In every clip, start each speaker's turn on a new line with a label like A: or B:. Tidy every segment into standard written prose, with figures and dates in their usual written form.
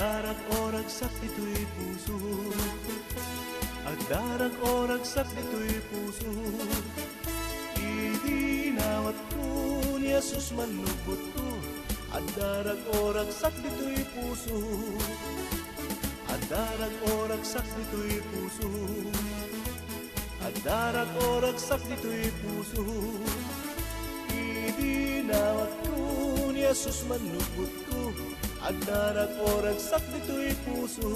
A: Agdarag oragsak dito'y puso, agdarag oragsak dito'y puso. Idinawat ko ni Jesus manubot ko, agdarag oragsak dito'y puso, agdarag oragsak dito'y puso, agdarag oragsak dito'y puso. Idinawat ko ni Jesus manubot ko, agdarag oragsak dito'y puso.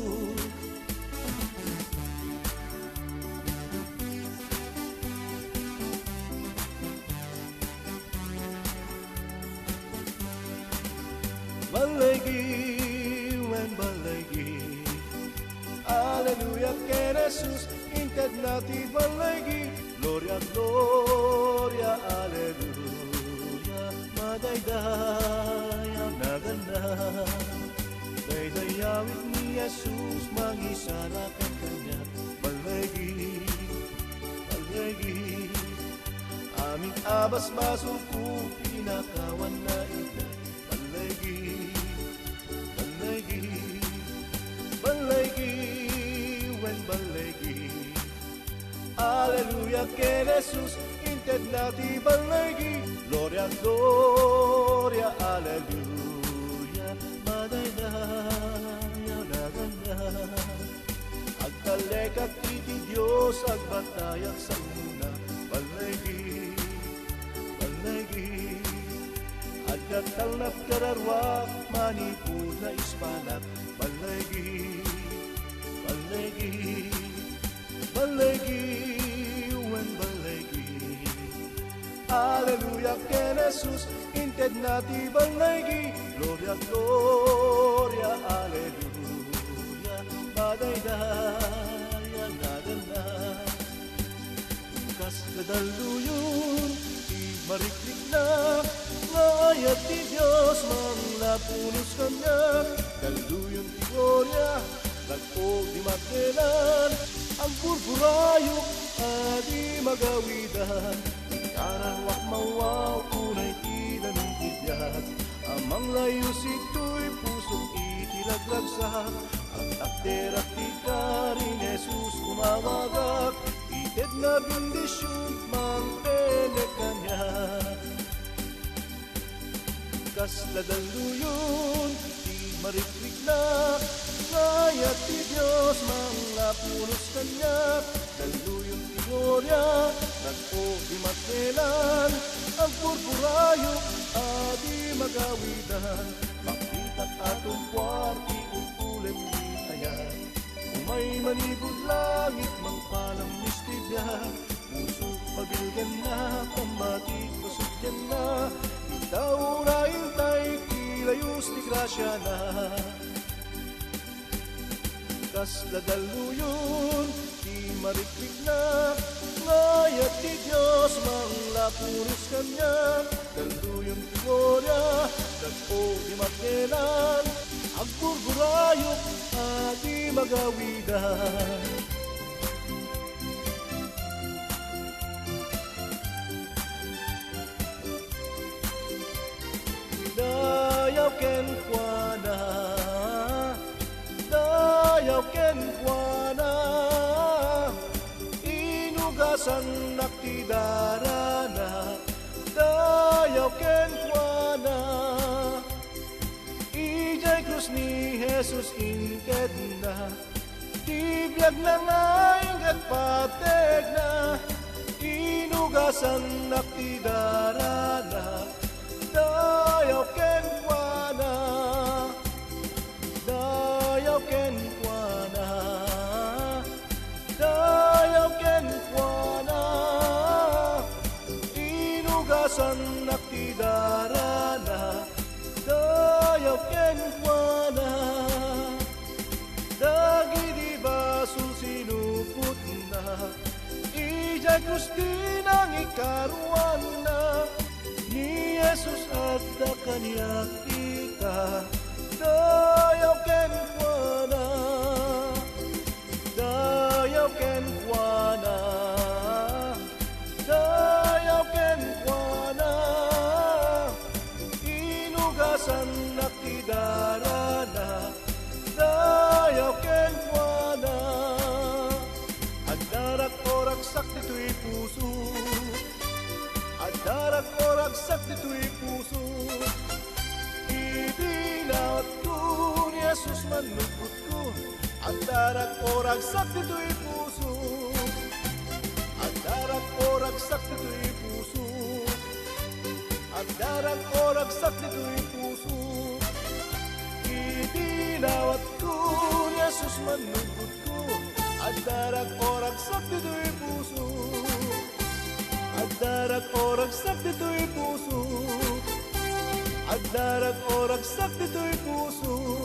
A: Balegi, wen balegi, Alleluia ken Jesus, inted nati balegi, Gloria, Gloria, Alleluia, madaydayaw na ganda. Daydayawit ni Jesus, mangisara ka kanya, balegi, balegi, aming abas masuko, pinakawan na ina, balegi, balegi, balegi, wen balegi. Alleluia ken Jesus, inted nati balegi, Gloria, Gloria, Alleluia, madaydayaw na ganda. Agtalekak iti Diyos, agbatayag sa muna, balegi, balegi. Agdatalnap kararwak, manipod na ispanak, balegi, balegi, balegi, wen balegi. Alleluia ken Jesus, inted nati balegi, Gloria, Gloria, Alleluia, madaydayaw na ganda. Kas kadaluyon, mariklik na, ngayat ni Diyos, manglapunos kanya, daluyon ti Gloria, nagpog di makelan, ang burburayok, adi magawidan, karawak mawaw, unay tila ng tibiyat, amang layos ito'y pusong itilaglagsak, at akterak ti karin Jesus kumawagak, ited na bindisyon, mang pele kanya. Kas ladaluyon, di mariklik na, ngayat ti Diyos, manglapunos kanya, daluyon ti Gloria, nagpo di matmelan, ang purpurayok, adi magawidan, makita't atong kwarti, ulit itayan, umay manibod langit, mang palang mistibya, puso pabilgan na, pamatik pasukyan na, itaw na intay, kilayos ni grasya na. Kas ladaluyon, di mariklik na, ngayat ti Diyos, manglapunos kanya, daluyon ti Gloria, dagpo di makelan, ang burburayok, adi magawidan. Dayaw ken kuana, dayaw ken kuana, inugasan nakti darana, dayaw ken kuana, ijay krus ni Jesus ingked na, tibiyag na ngayon pateg na, inugasan nakti darana, dayaw ken kuana, dayaw ken kuana, dayaw ken kuana, inugasan nakti darana, dayaw ken kuana, dagiti basul sinuput na, ijay krustin ang ikaruan na, ni Jesus at da kanya kita, dayaw ken kuana, dayaw ken kuana, dayaw ken kuana, inugasan nakti darana, ragsak dito'y puso. Agdarat o ragsak dito'y puso. Agdarat o ragsak dito'y puso. Idinawat ko ni Jesus manugod ko. Agdarat o ragsak dito'y puso. Agdarat o ragsak dito'y puso. Agdarat o ragsak dito'y puso.